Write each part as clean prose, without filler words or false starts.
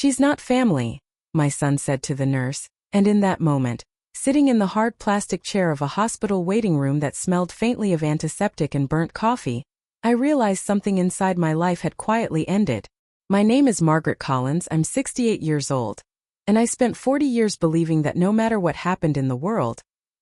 "She's not family," my son said to the nurse, and in that moment, sitting in the hard plastic chair of a hospital waiting room that smelled faintly of antiseptic and burnt coffee, I realized something inside my life had quietly ended. My name is Margaret Collins, I'm 68 years old. And I spent 40 years believing that no matter what happened in the world,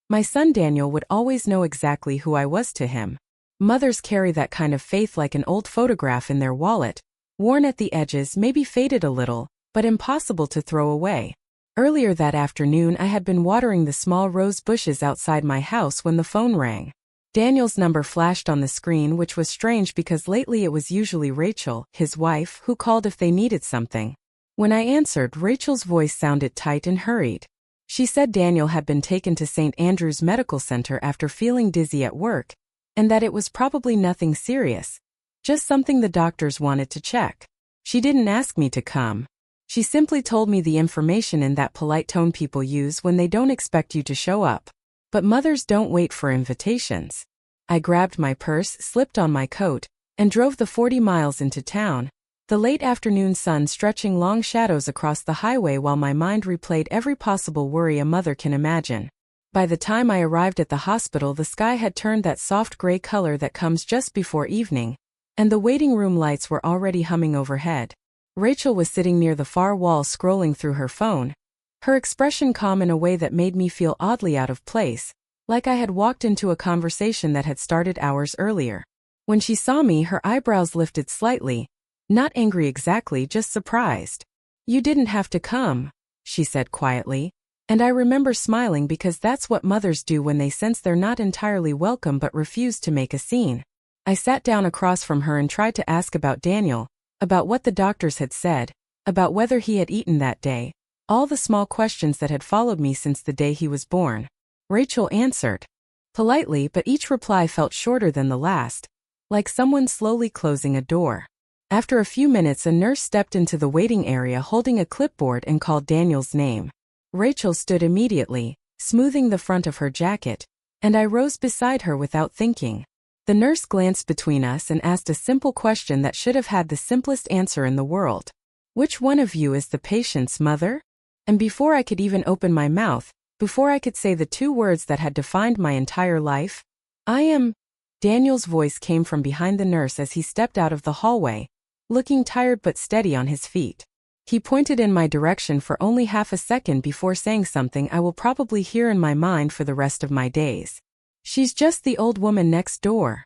my son Daniel would always know exactly who I was to him. Mothers carry that kind of faith like an old photograph in their wallet, worn at the edges, maybe faded a little, but impossible to throw away. Earlier that afternoon I had been watering the small rose bushes outside my house when the phone rang. Daniel's number flashed on the screen, which was strange because lately it was usually Rachel, his wife, who called if they needed something. When I answered, Rachel's voice sounded tight and hurried. She said Daniel had been taken to St. Andrew's Medical Center after feeling dizzy at work, and that it was probably nothing serious, just something the doctors wanted to check. She didn't ask me to come. She simply told me the information in that polite tone people use when they don't expect you to show up. But mothers don't wait for invitations. I grabbed my purse, slipped on my coat, and drove the 40 miles into town, the late afternoon sun stretching long shadows across the highway while my mind replayed every possible worry a mother can imagine. By the time I arrived at the hospital, the sky had turned that soft gray color that comes just before evening, and the waiting room lights were already humming overhead. Rachel was sitting near the far wall scrolling through her phone, her expression calm in a way that made me feel oddly out of place, like I had walked into a conversation that had started hours earlier. When she saw me, her eyebrows lifted slightly, not angry exactly, just surprised. "You didn't have to come," she said quietly, and I remember smiling because that's what mothers do when they sense they're not entirely welcome but refuse to make a scene. I sat down across from her and tried to ask about Daniel, about what the doctors had said, about whether he had eaten that day, all the small questions that had followed me since the day he was born. Rachel answered politely, but each reply felt shorter than the last, like someone slowly closing a door. After a few minutes, a nurse stepped into the waiting area holding a clipboard and called Daniel's name. Rachel stood immediately, smoothing the front of her jacket, and I rose beside her without thinking. The nurse glanced between us and asked a simple question that should have had the simplest answer in the world. "Which one of you is the patient's mother?" And before I could even open my mouth, before I could say the two words that had defined my entire life, "I am." Daniel's voice came from behind the nurse as he stepped out of the hallway, looking tired but steady on his feet. He pointed in my direction for only half a second before saying something I will probably hear in my mind for the rest of my days. "She's just the old woman next door,"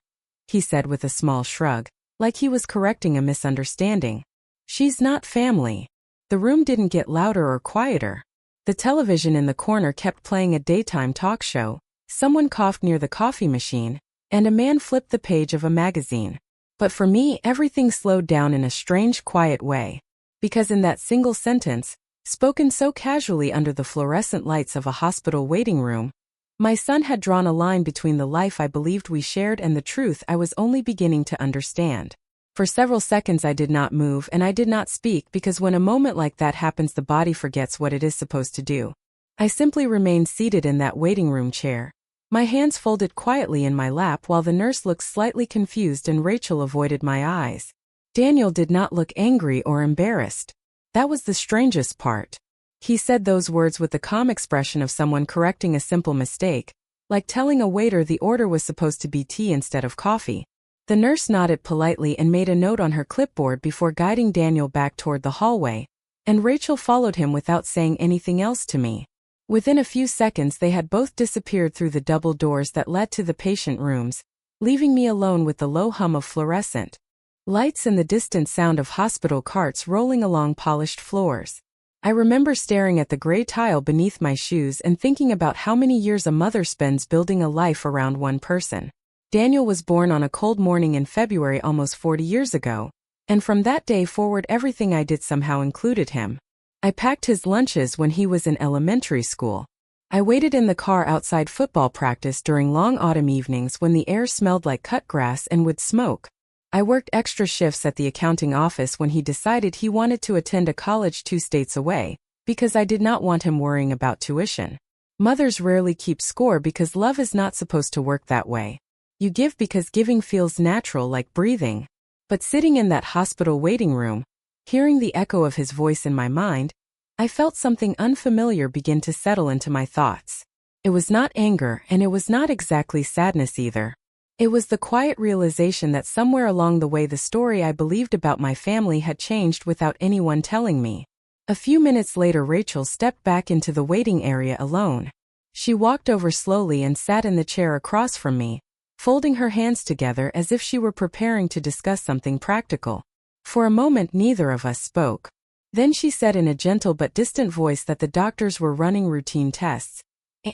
he said with a small shrug, like he was correcting a misunderstanding. "She's not family." The room didn't get louder or quieter. The television in the corner kept playing a daytime talk show, someone coughed near the coffee machine, and a man flipped the page of a magazine. But for me, everything slowed down in a strange, quiet way. Because in that single sentence, spoken so casually under the fluorescent lights of a hospital waiting room, my son had drawn a line between the life I believed we shared and the truth I was only beginning to understand. For several seconds I did not move and I did not speak because when a moment like that happens the body forgets what it is supposed to do. I simply remained seated in that waiting room chair, my hands folded quietly in my lap while the nurse looked slightly confused and Rachel avoided my eyes. Daniel did not look angry or embarrassed. That was the strangest part. He said those words with the calm expression of someone correcting a simple mistake, like telling a waiter the order was supposed to be tea instead of coffee. The nurse nodded politely and made a note on her clipboard before guiding Daniel back toward the hallway, and Rachel followed him without saying anything else to me. Within a few seconds they had both disappeared through the double doors that led to the patient rooms, leaving me alone with the low hum of fluorescent lights and the distant sound of hospital carts rolling along polished floors. I remember staring at the gray tile beneath my shoes and thinking about how many years a mother spends building a life around one person. Daniel was born on a cold morning in February almost 40 years ago, and from that day forward everything I did somehow included him. I packed his lunches when he was in elementary school. I waited in the car outside football practice during long autumn evenings when the air smelled like cut grass and wood smoke. I worked extra shifts at the accounting office when he decided he wanted to attend a college 2 states away, because I did not want him worrying about tuition. Mothers rarely keep score because love is not supposed to work that way. You give because giving feels natural, like breathing. But sitting in that hospital waiting room, Hearing the echo of his voice in my mind, I felt something unfamiliar begin to settle into my thoughts. It was not anger, and it was not exactly sadness either. It was the quiet realization that somewhere along the way the story I believed about my family had changed without anyone telling me. A few minutes later, Rachel stepped back into the waiting area alone. She walked over slowly and sat in the chair across from me, folding her hands together as if she were preparing to discuss something practical. For a moment, neither of us spoke. Then she said in a gentle but distant voice that the doctors were running routine tests,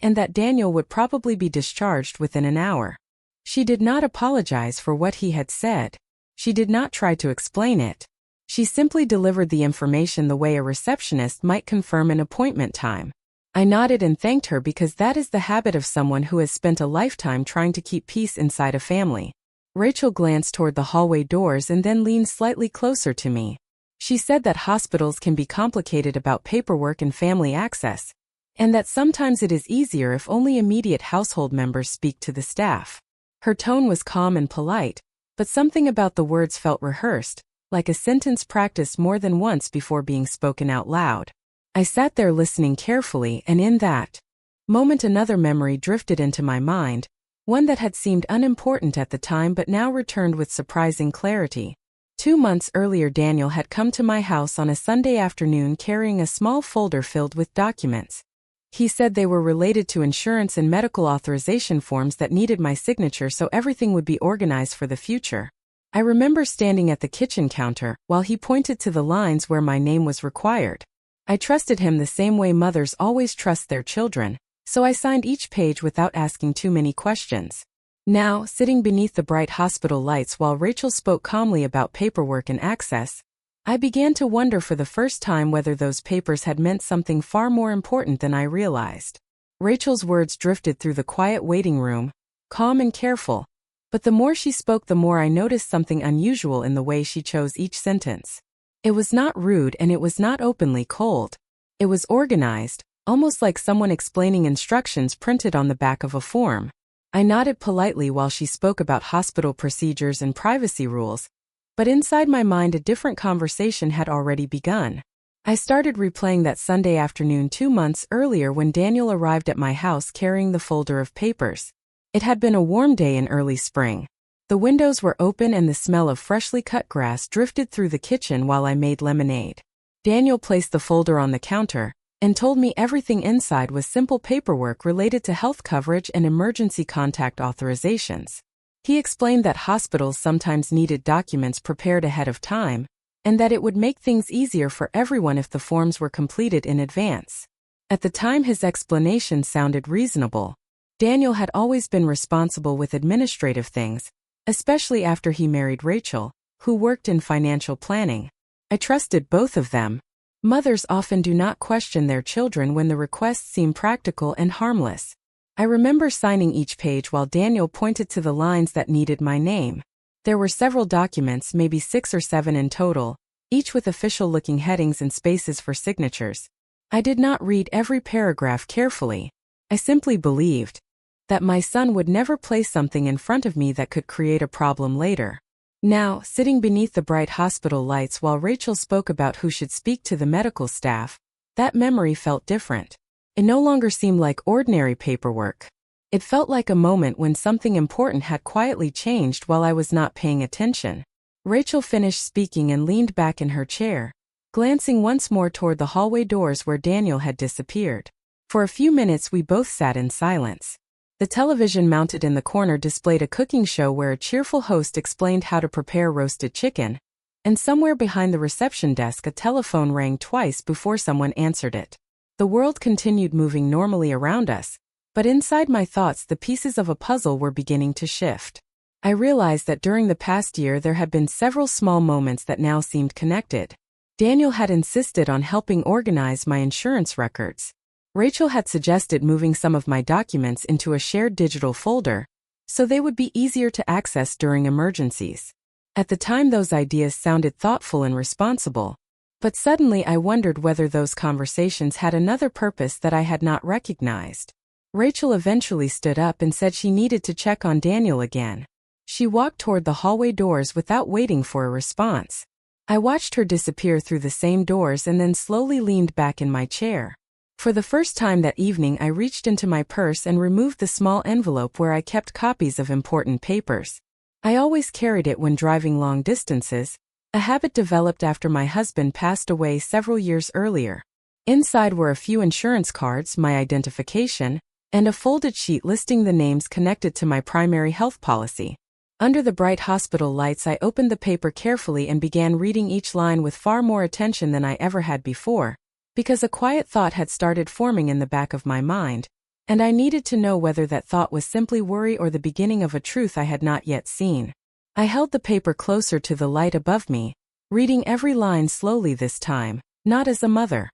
and that Daniel would probably be discharged within an hour. She did not apologize for what he had said. She did not try to explain it. She simply delivered the information the way a receptionist might confirm an appointment time. I nodded and thanked her because that is the habit of someone who has spent a lifetime trying to keep peace inside a family. Rachel glanced toward the hallway doors and then leaned slightly closer to me. She said that hospitals can be complicated about paperwork and family access, and that sometimes it is easier if only immediate household members speak to the staff. Her tone was calm and polite, but something about the words felt rehearsed, like a sentence practiced more than once before being spoken out loud. I sat there listening carefully, and in that moment another memory drifted into my mind, one that had seemed unimportant at the time but now returned with surprising clarity. 2 months earlier, Daniel had come to my house on a Sunday afternoon carrying a small folder filled with documents. He said they were related to insurance and medical authorization forms that needed my signature so everything would be organized for the future. I remember standing at the kitchen counter while he pointed to the lines where my name was required. I trusted him the same way mothers always trust their children, so I signed each page without asking too many questions. Now, sitting beneath the bright hospital lights while Rachel spoke calmly about paperwork and access, I began to wonder for the first time whether those papers had meant something far more important than I realized. Rachel's words drifted through the quiet waiting room, calm and careful, but the more she spoke the more I noticed something unusual in the way she chose each sentence. It was not rude and it was not openly cold. It was organized, almost like someone explaining instructions printed on the back of a form. I nodded politely while she spoke about hospital procedures and privacy rules, but inside my mind a different conversation had already begun. I started replaying that Sunday afternoon 2 months earlier when Daniel arrived at my house carrying the folder of papers. It had been a warm day in early spring. The windows were open and the smell of freshly cut grass drifted through the kitchen while I made lemonade. Daniel placed the folder on the counter and told me everything inside was simple paperwork related to health coverage and emergency contact authorizations. He explained that hospitals sometimes needed documents prepared ahead of time, and that it would make things easier for everyone if the forms were completed in advance. At the time, his explanation sounded reasonable. Daniel had always been responsible with administrative things, especially after he married Rachel, who worked in financial planning. I trusted both of them. Mothers often do not question their children when the requests seem practical and harmless. I remember signing each page while Daniel pointed to the lines that needed my name. There were several documents, maybe 6 or 7 in total, each with official-looking headings and spaces for signatures. I did not read every paragraph carefully. I simply believed that my son would never place something in front of me that could create a problem later. Now, sitting beneath the bright hospital lights while Rachel spoke about who should speak to the medical staff, that memory felt different. It no longer seemed like ordinary paperwork. It felt like a moment when something important had quietly changed while I was not paying attention. Rachel finished speaking and leaned back in her chair, glancing once more toward the hallway doors where Daniel had disappeared. For a few minutes we both sat in silence. The television mounted in the corner displayed a cooking show where a cheerful host explained how to prepare roasted chicken, and somewhere behind the reception desk a telephone rang twice before someone answered it. The world continued moving normally around us, but inside my thoughts the pieces of a puzzle were beginning to shift. I realized that during the past year there had been several small moments that now seemed connected. Daniel had insisted on helping organize my insurance records. Rachel had suggested moving some of my documents into a shared digital folder, so they would be easier to access during emergencies. At the time those ideas sounded thoughtful and responsible, but suddenly I wondered whether those conversations had another purpose that I had not recognized. Rachel eventually stood up and said she needed to check on Daniel again. She walked toward the hallway doors without waiting for a response. I watched her disappear through the same doors and then slowly leaned back in my chair. For the first time that evening, I reached into my purse and removed the small envelope where I kept copies of important papers. I always carried it when driving long distances, a habit developed after my husband passed away several years earlier. Inside were a few insurance cards, my identification, and a folded sheet listing the names connected to my primary health policy. Under the bright hospital lights, I opened the paper carefully and began reading each line with far more attention than I ever had before, because a quiet thought had started forming in the back of my mind, and I needed to know whether that thought was simply worry or the beginning of a truth I had not yet seen. I held the paper closer to the light above me, reading every line slowly this time, not as a mother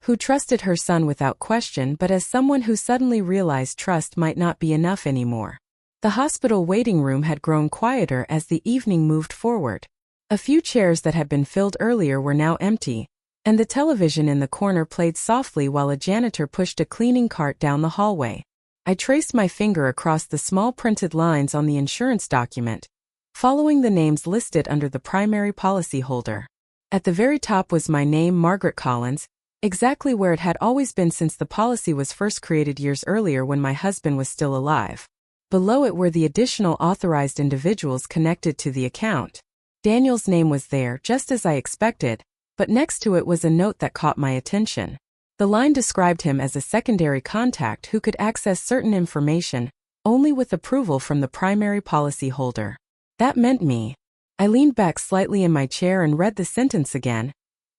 who trusted her son without question, but as someone who suddenly realized trust might not be enough anymore. The hospital waiting room had grown quieter as the evening moved forward. A few chairs that had been filled earlier were now empty, and the television in the corner played softly while a janitor pushed a cleaning cart down the hallway. I traced my finger across the small printed lines on the insurance document, following the names listed under the primary policyholder. At the very top was my name, Margaret Collins, exactly where it had always been since the policy was first created years earlier when my husband was still alive. Below it were the additional authorized individuals connected to the account. Daniel's name was there, just as I expected, but next to it was a note that caught my attention. The line described him as a secondary contact who could access certain information only with approval from the primary policyholder. That meant me. I leaned back slightly in my chair and read the sentence again,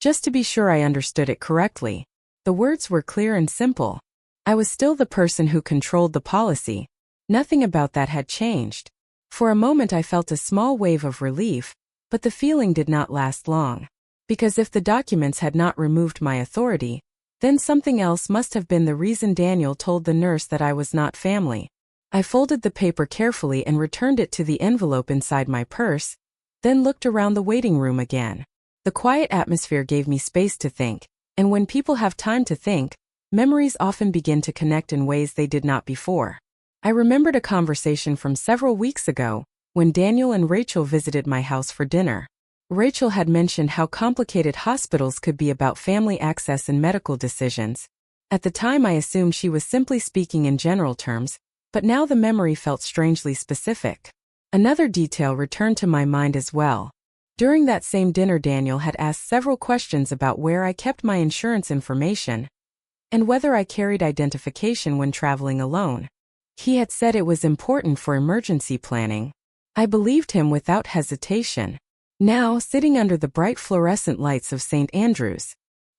just to be sure I understood it correctly. The words were clear and simple. I was still the person who controlled the policy. Nothing about that had changed. For a moment I felt a small wave of relief, but the feeling did not last long. Because if the documents had not removed my authority, then something else must have been the reason Daniel told the nurse that I was not family. I folded the paper carefully and returned it to the envelope inside my purse, then looked around the waiting room again. The quiet atmosphere gave me space to think, and when people have time to think, memories often begin to connect in ways they did not before. I remembered a conversation from several weeks ago, when Daniel and Rachel visited my house for dinner. Rachel had mentioned how complicated hospitals could be about family access and medical decisions. At the time I assumed she was simply speaking in general terms, but now the memory felt strangely specific. Another detail returned to my mind as well. During that same dinner, Daniel had asked several questions about where I kept my insurance information and whether I carried identification when traveling alone. He had said it was important for emergency planning. I believed him without hesitation. Now, sitting under the bright fluorescent lights of St. Andrew's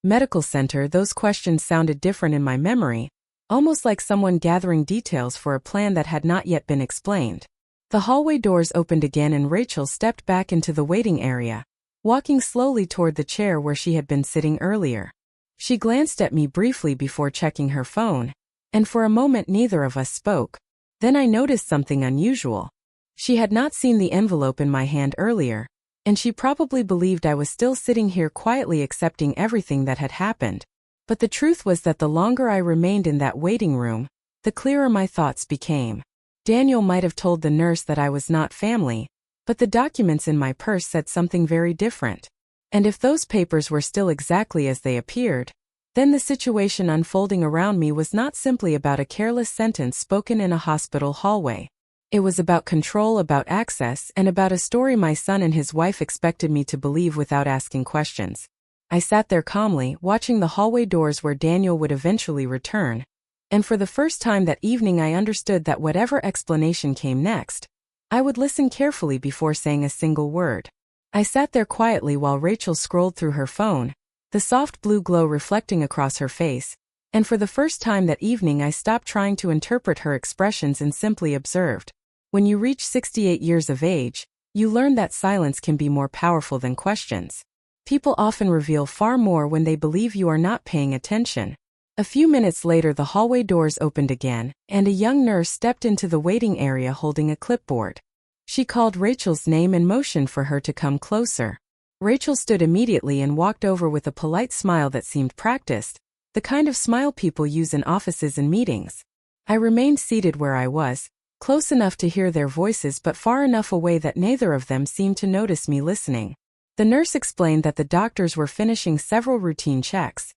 Medical Center, those questions sounded different in my memory, almost like someone gathering details for a plan that had not yet been explained. The hallway doors opened again and Rachel stepped back into the waiting area, walking slowly toward the chair where she had been sitting earlier. She glanced at me briefly before checking her phone, and for a moment neither of us spoke. Then I noticed something unusual. She had not seen the envelope in my hand earlier, and she probably believed I was still sitting here quietly accepting everything that had happened. But the truth was that the longer I remained in that waiting room, the clearer my thoughts became. Daniel might have told the nurse that I was not family, but the documents in my purse said something very different. And if those papers were still exactly as they appeared, then the situation unfolding around me was not simply about a careless sentence spoken in a hospital hallway. It was about control, about access, and about a story my son and his wife expected me to believe without asking questions. I sat there calmly, watching the hallway doors where Daniel would eventually return, and for the first time that evening I understood that whatever explanation came next, I would listen carefully before saying a single word. I sat there quietly while Rachel scrolled through her phone, the soft blue glow reflecting across her face, and for the first time that evening I stopped trying to interpret her expressions and simply observed. When you reach 68 years of age, you learn that silence can be more powerful than questions. People often reveal far more when they believe you are not paying attention. A few minutes later the hallway doors opened again, and a young nurse stepped into the waiting area holding a clipboard. She called Rachel's name and motioned for her to come closer. Rachel stood immediately and walked over with a polite smile that seemed practiced, the kind of smile people use in offices and meetings. I remained seated where I was, close enough to hear their voices but far enough away that neither of them seemed to notice me listening. The nurse explained that the doctors were finishing several routine checks,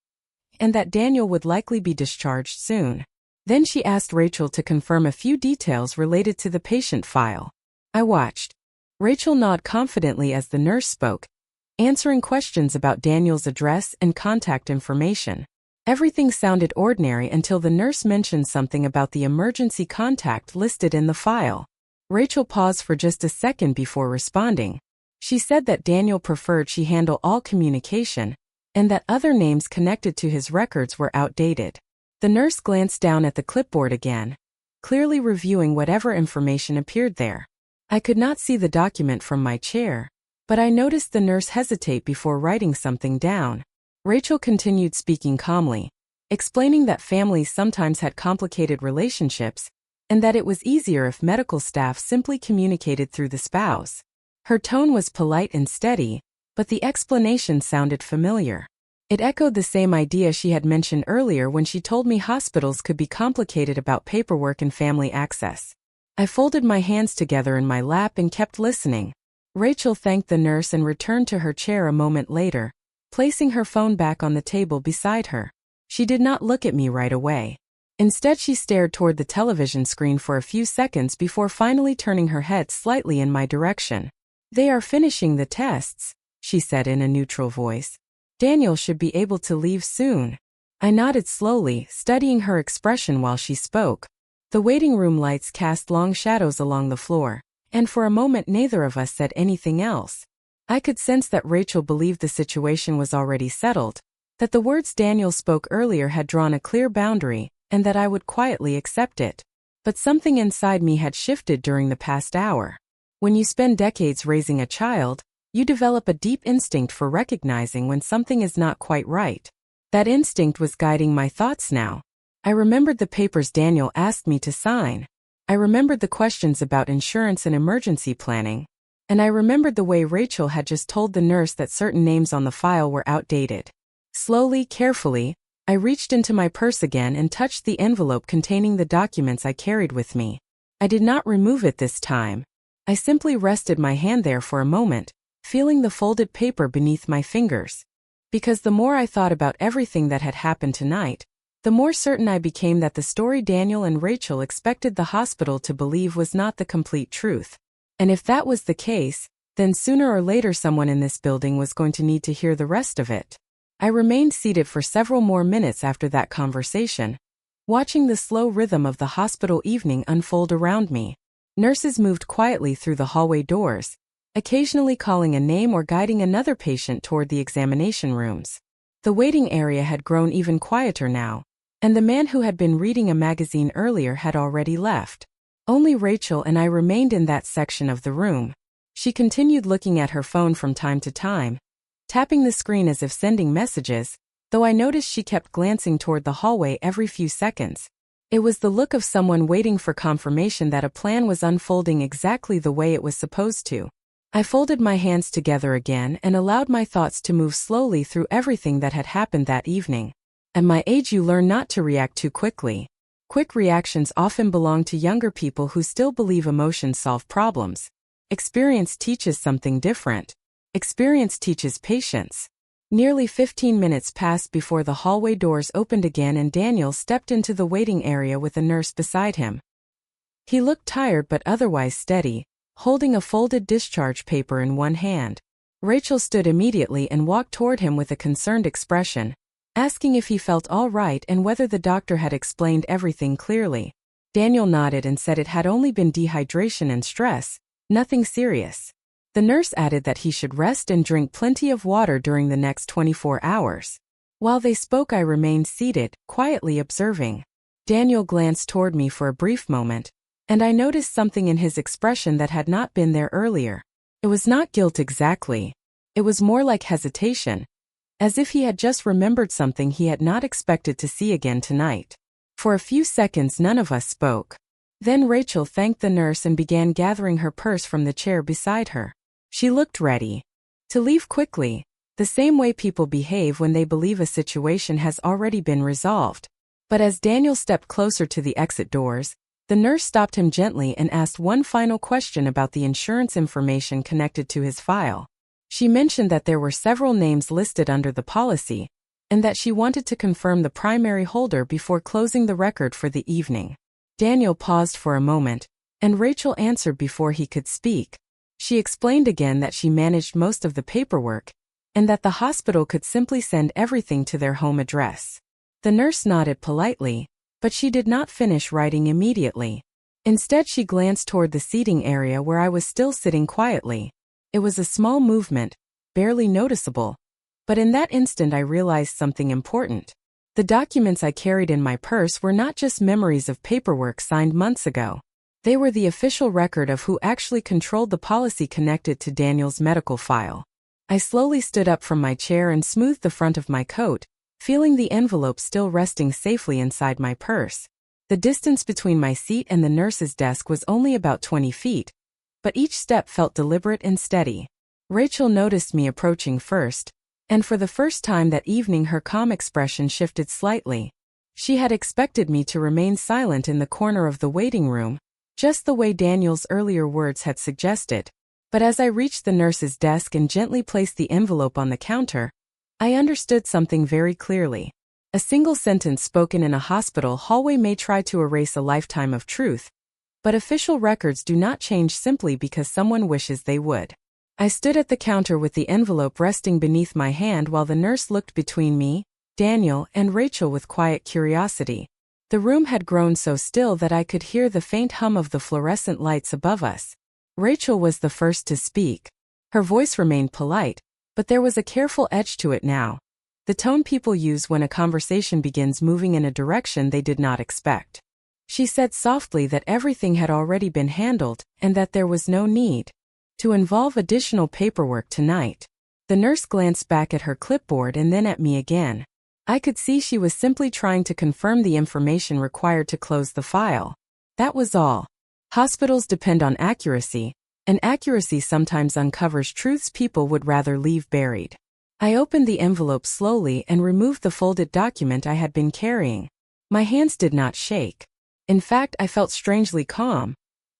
and that Daniel would likely be discharged soon. Then she asked Rachel to confirm a few details related to the patient file. I watched. Rachel nodded confidently as the nurse spoke, answering questions about Daniel's address and contact information. Everything sounded ordinary until the nurse mentioned something about the emergency contact listed in the file. Rachel paused for just a second before responding. She said that Daniel preferred she handle all communication, and that other names connected to his records were outdated. The nurse glanced down at the clipboard again, clearly reviewing whatever information appeared there. I could not see the document from my chair, but I noticed the nurse hesitate before writing something down. Rachel continued speaking calmly, explaining that families sometimes had complicated relationships, and that it was easier if medical staff simply communicated through the spouse. Her tone was polite and steady, but the explanation sounded familiar. It echoed the same idea she had mentioned earlier when she told me hospitals could be complicated about paperwork and family access. I folded my hands together in my lap and kept listening. Rachel thanked the nurse and returned to her chair a moment later, placing her phone back on the table beside her. She did not look at me right away. Instead, she stared toward the television screen for a few seconds before finally turning her head slightly in my direction. "They are finishing the tests," she said in a neutral voice. "Daniel should be able to leave soon." I nodded slowly, studying her expression while she spoke. The waiting room lights cast long shadows along the floor, and for a moment neither of us said anything else. I could sense that Rachel believed the situation was already settled, that the words Daniel spoke earlier had drawn a clear boundary, and that I would quietly accept it. But something inside me had shifted during the past hour. When you spend decades raising a child, you develop a deep instinct for recognizing when something is not quite right. That instinct was guiding my thoughts now. I remembered the papers Daniel asked me to sign. I remembered the questions about insurance and emergency planning. And I remembered the way Rachel had just told the nurse that certain names on the file were outdated. Slowly, carefully, I reached into my purse again and touched the envelope containing the documents I carried with me. I did not remove it this time. I simply rested my hand there for a moment, feeling the folded paper beneath my fingers. Because the more I thought about everything that had happened tonight, the more certain I became that the story Daniel and Rachel expected the hospital to believe was not the complete truth. And if that was the case, then sooner or later someone in this building was going to need to hear the rest of it. I remained seated for several more minutes after that conversation, watching the slow rhythm of the hospital evening unfold around me. Nurses moved quietly through the hallway doors, occasionally calling a name or guiding another patient toward the examination rooms. The waiting area had grown even quieter now, and the man who had been reading a magazine earlier had already left. Only Rachel and I remained in that section of the room. She continued looking at her phone from time to time, tapping the screen as if sending messages, though I noticed she kept glancing toward the hallway every few seconds. It was the look of someone waiting for confirmation that a plan was unfolding exactly the way it was supposed to. I folded my hands together again and allowed my thoughts to move slowly through everything that had happened that evening. At my age, you learn not to react too quickly. Quick reactions often belong to younger people who still believe emotions solve problems. Experience teaches something different. Experience teaches patience. Nearly 15 minutes passed before the hallway doors opened again and Daniel stepped into the waiting area with a nurse beside him. He looked tired but otherwise steady, holding a folded discharge paper in one hand. Rachel stood immediately and walked toward him with a concerned expression, asking if he felt all right and whether the doctor had explained everything clearly. Daniel nodded and said it had only been dehydration and stress, nothing serious. The nurse added that he should rest and drink plenty of water during the next 24 hours. While they spoke, I remained seated, quietly observing. Daniel glanced toward me for a brief moment, and I noticed something in his expression that had not been there earlier. It was not guilt exactly. It was more like hesitation, as if he had just remembered something he had not expected to see again tonight. For a few seconds none of us spoke. Then Rachel thanked the nurse and began gathering her purse from the chair beside her. She looked ready to leave quickly, the same way people behave when they believe a situation has already been resolved. But as Daniel stepped closer to the exit doors, the nurse stopped him gently and asked one final question about the insurance information connected to his file. She mentioned that there were several names listed under the policy, and that she wanted to confirm the primary holder before closing the record for the evening. Daniel paused for a moment, and Rachel answered before he could speak. She explained again that she managed most of the paperwork, and that the hospital could simply send everything to their home address. The nurse nodded politely, but she did not finish writing immediately. Instead, she glanced toward the seating area where I was still sitting quietly. It was a small movement, barely noticeable, but in that instant I realized something important. The documents I carried in my purse were not just memories of paperwork signed months ago. They were the official record of who actually controlled the policy connected to Daniel's medical file. I slowly stood up from my chair and smoothed the front of my coat, feeling the envelope still resting safely inside my purse. The distance between my seat and the nurse's desk was only about 20 feet, but each step felt deliberate and steady. Rachel noticed me approaching first, and for the first time that evening her calm expression shifted slightly. She had expected me to remain silent in the corner of the waiting room, just the way Daniel's earlier words had suggested. But as I reached the nurse's desk and gently placed the envelope on the counter, I understood something very clearly. A single sentence spoken in a hospital hallway may try to erase a lifetime of truth, but official records do not change simply because someone wishes they would. I stood at the counter with the envelope resting beneath my hand while the nurse looked between me, Daniel, and Rachel with quiet curiosity. The room had grown so still that I could hear the faint hum of the fluorescent lights above us. Rachel was the first to speak. Her voice remained polite, but there was a careful edge to it now. The tone people use when a conversation begins moving in a direction they did not expect. She said softly that everything had already been handled and that there was no need to involve additional paperwork tonight. The nurse glanced back at her clipboard and then at me again. I could see she was simply trying to confirm the information required to close the file. That was all. Hospitals depend on accuracy, and accuracy sometimes uncovers truths people would rather leave buried. I opened the envelope slowly and removed the folded document I had been carrying. My hands did not shake. In fact, I felt strangely calm.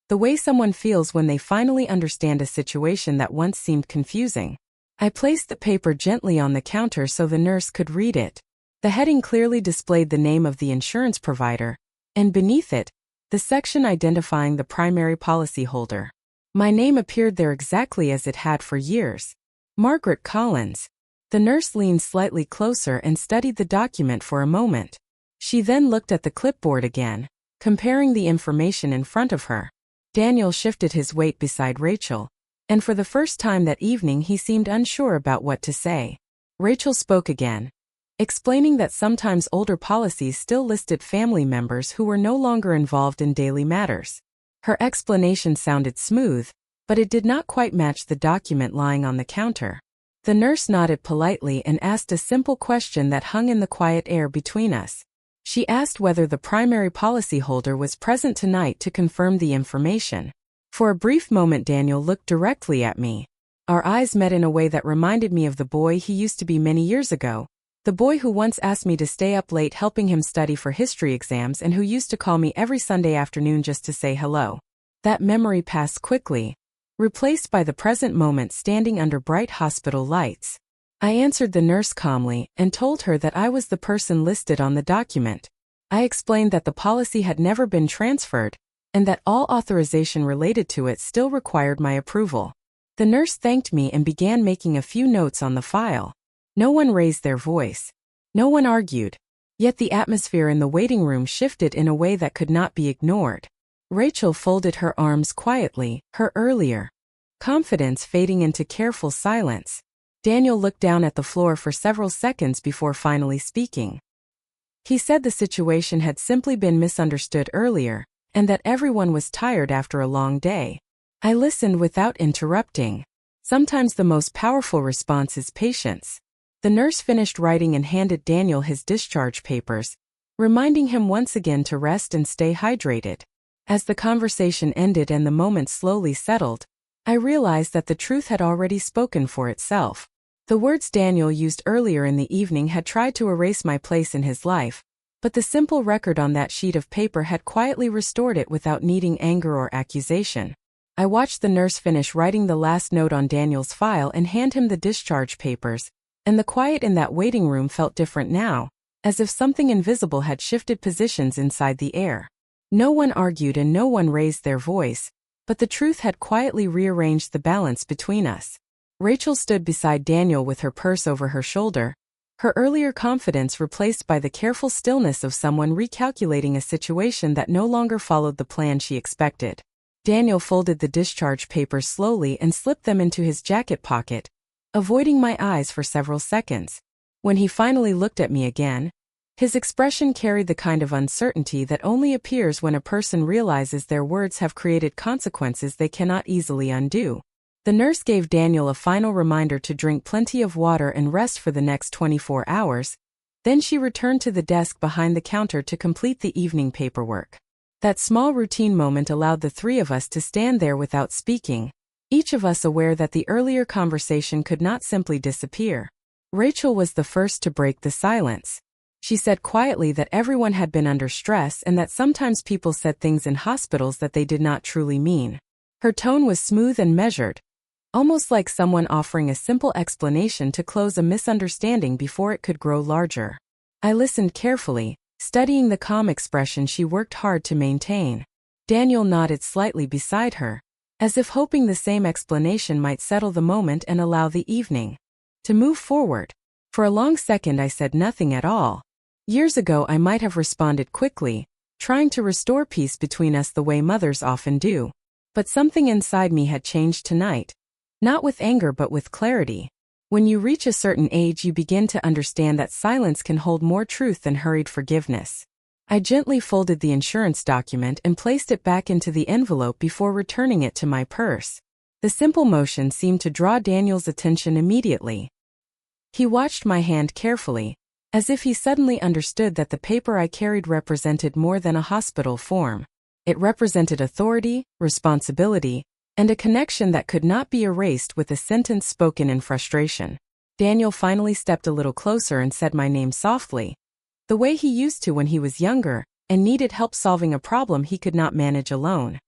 The way someone feels when they finally understand a situation that once seemed confusing. I placed the paper gently on the counter so the nurse could read it. The heading clearly displayed the name of the insurance provider, and beneath it, the section identifying the primary policyholder. My name appeared there exactly as it had for years. Margaret Collins. The nurse leaned slightly closer and studied the document for a moment. She then looked at the clipboard again, comparing the information in front of her. Daniel shifted his weight beside Rachel, and for the first time that evening he seemed unsure about what to say. Rachel spoke again, explaining that sometimes older policies still listed family members who were no longer involved in daily matters. Her explanation sounded smooth, but it did not quite match the document lying on the counter. The nurse nodded politely and asked a simple question that hung in the quiet air between us. She asked whether the primary policyholder was present tonight to confirm the information. For a brief moment Daniel looked directly at me. Our eyes met in a way that reminded me of the boy he used to be many years ago. The boy who once asked me to stay up late helping him study for history exams and who used to call me every Sunday afternoon just to say hello. That memory passed quickly, replaced by the present moment standing under bright hospital lights. I answered the nurse calmly and told her that I was the person listed on the document. I explained that the policy had never been transferred, and that all authorization related to it still required my approval. The nurse thanked me and began making a few notes on the file. No one raised their voice. No one argued. Yet the atmosphere in the waiting room shifted in a way that could not be ignored. Rachel folded her arms quietly, her earlier confidence fading into careful silence. Daniel looked down at the floor for several seconds before finally speaking. He said the situation had simply been misunderstood earlier, and that everyone was tired after a long day. I listened without interrupting. Sometimes the most powerful response is patience. The nurse finished writing and handed Daniel his discharge papers, reminding him once again to rest and stay hydrated. As the conversation ended and the moment slowly settled, I realized that the truth had already spoken for itself. The words Daniel used earlier in the evening had tried to erase my place in his life, but the simple record on that sheet of paper had quietly restored it without needing anger or accusation. I watched the nurse finish writing the last note on Daniel's file and hand him the discharge papers, and the quiet in that waiting room felt different now, as if something invisible had shifted positions inside the air. No one argued and no one raised their voice, but the truth had quietly rearranged the balance between us. Rachel stood beside Daniel with her purse over her shoulder, her earlier confidence replaced by the careful stillness of someone recalculating a situation that no longer followed the plan she expected. Daniel folded the discharge papers slowly and slipped them into his jacket pocket, avoiding my eyes for several seconds. When he finally looked at me again, his expression carried the kind of uncertainty that only appears when a person realizes their words have created consequences they cannot easily undo. The nurse gave Daniel a final reminder to drink plenty of water and rest for the next 24 hours. Then she returned to the desk behind the counter to complete the evening paperwork. That small routine moment allowed the three of us to stand there without speaking, each of us aware that the earlier conversation could not simply disappear. Rachel was the first to break the silence. She said quietly that everyone had been under stress and that sometimes people said things in hospitals that they did not truly mean. Her tone was smooth and measured, almost like someone offering a simple explanation to close a misunderstanding before it could grow larger. I listened carefully, studying the calm expression she worked hard to maintain. Daniel nodded slightly beside her, as if hoping the same explanation might settle the moment and allow the evening to move forward. For a long second I said nothing at all. Years ago I might have responded quickly, trying to restore peace between us the way mothers often do. But something inside me had changed tonight. Not with anger but with clarity. When you reach a certain age you begin to understand that silence can hold more truth than hurried forgiveness. I gently folded the insurance document and placed it back into the envelope before returning it to my purse. The simple motion seemed to draw Daniel's attention immediately. He watched my hand carefully, as if he suddenly understood that the paper I carried represented more than a hospital form. It represented authority, responsibility, and a connection that could not be erased with a sentence spoken in frustration. Daniel finally stepped a little closer and said my name softly, the way he used to when he was younger and needed help solving a problem he could not manage alone.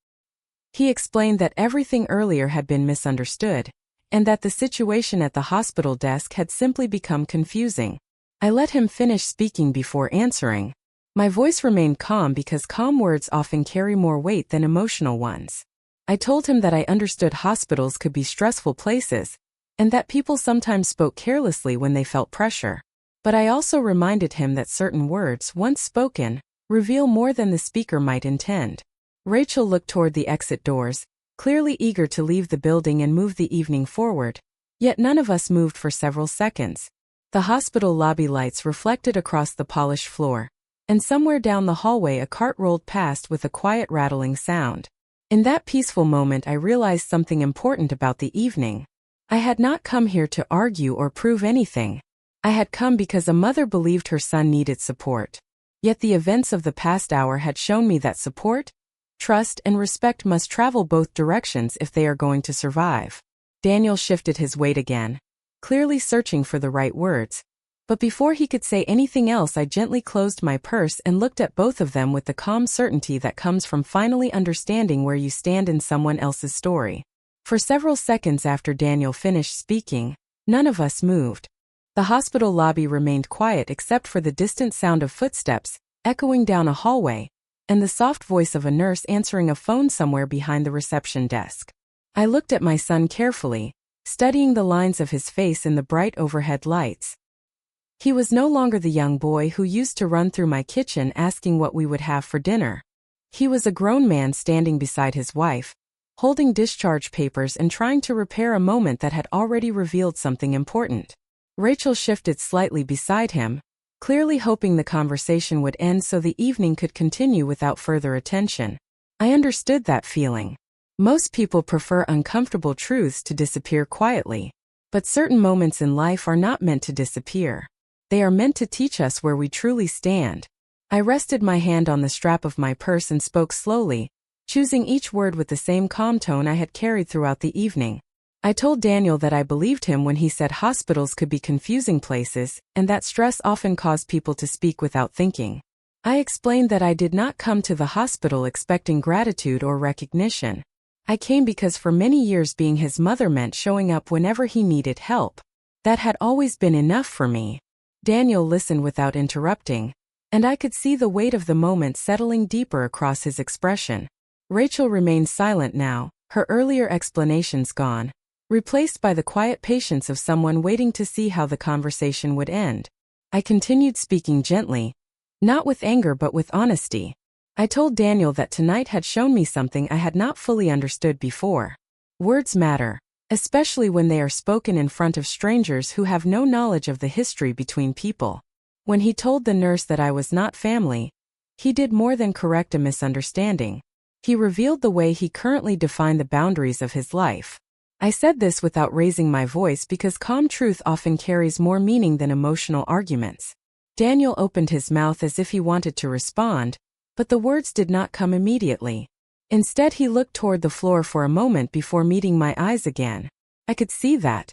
He explained that everything earlier had been misunderstood, and that the situation at the hospital desk had simply become confusing. I let him finish speaking before answering. My voice remained calm because calm words often carry more weight than emotional ones. I told him that I understood hospitals could be stressful places, and that people sometimes spoke carelessly when they felt pressure. But I also reminded him that certain words, once spoken, reveal more than the speaker might intend. Rachel looked toward the exit doors, clearly eager to leave the building and move the evening forward. Yet none of us moved for several seconds. The hospital lobby lights reflected across the polished floor, and somewhere down the hallway a cart rolled past with a quiet rattling sound. In that peaceful moment I realized something important about the evening. I had not come here to argue or prove anything. I had come because a mother believed her son needed support. Yet the events of the past hour had shown me that support, trust, and respect must travel both directions if they are going to survive. Daniel shifted his weight again, clearly searching for the right words. But before he could say anything else I gently closed my purse and looked at both of them with the calm certainty that comes from finally understanding where you stand in someone else's story. For several seconds after Daniel finished speaking, none of us moved. The hospital lobby remained quiet except for the distant sound of footsteps, echoing down a hallway, and the soft voice of a nurse answering a phone somewhere behind the reception desk. I looked at my son carefully, studying the lines of his face in the bright overhead lights. He was no longer the young boy who used to run through my kitchen asking what we would have for dinner. He was a grown man standing beside his wife, holding discharge papers and trying to repair a moment that had already revealed something important. Rachel shifted slightly beside him, clearly hoping the conversation would end so the evening could continue without further attention. I understood that feeling. Most people prefer uncomfortable truths to disappear quietly. But certain moments in life are not meant to disappear. They are meant to teach us where we truly stand. I rested my hand on the strap of my purse and spoke slowly, choosing each word with the same calm tone I had carried throughout the evening. I told Daniel that I believed him when he said hospitals could be confusing places, and that stress often caused people to speak without thinking. I explained that I did not come to the hospital expecting gratitude or recognition. I came because for many years being his mother meant showing up whenever he needed help. That had always been enough for me. Daniel listened without interrupting, and I could see the weight of the moment settling deeper across his expression. Rachel remained silent now, her earlier explanations gone, replaced by the quiet patience of someone waiting to see how the conversation would end. I continued speaking gently, not with anger but with honesty. I told Daniel that tonight had shown me something I had not fully understood before. Words matter, especially when they are spoken in front of strangers who have no knowledge of the history between people. When he told the nurse that I was not family, he did more than correct a misunderstanding. He revealed the way he currently defined the boundaries of his life. I said this without raising my voice because calm truth often carries more meaning than emotional arguments. Daniel opened his mouth as if he wanted to respond, but the words did not come immediately. Instead, he looked toward the floor for a moment before meeting my eyes again. I could see that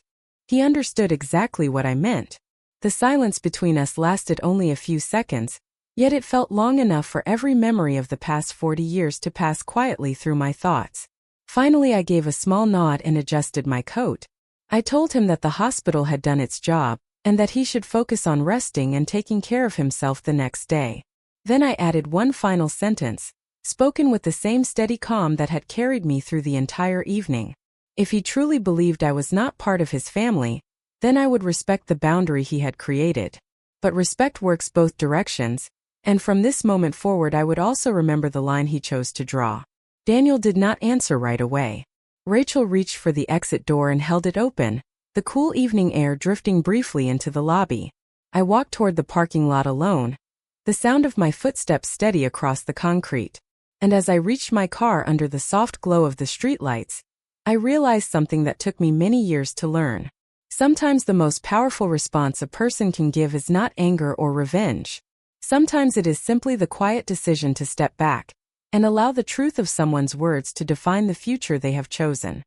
he understood exactly what I meant. The silence between us lasted only a few seconds, yet it felt long enough for every memory of the past 40 years to pass quietly through my thoughts. Finally, I gave a small nod and adjusted my coat. I told him that the hospital had done its job, and that he should focus on resting and taking care of himself the next day. Then I added one final sentence, spoken with the same steady calm that had carried me through the entire evening. If he truly believed I was not part of his family, then I would respect the boundary he had created. But respect works both directions, and from this moment forward I would also remember the line he chose to draw. Daniel did not answer right away. Rachel reached for the exit door and held it open, the cool evening air drifting briefly into the lobby. I walked toward the parking lot alone, the sound of my footsteps steady across the concrete. And as I reached my car under the soft glow of the streetlights, I realized something that took me many years to learn. Sometimes the most powerful response a person can give is not anger or revenge. Sometimes it is simply the quiet decision to step back and allow the truth of someone's words to define the future they have chosen.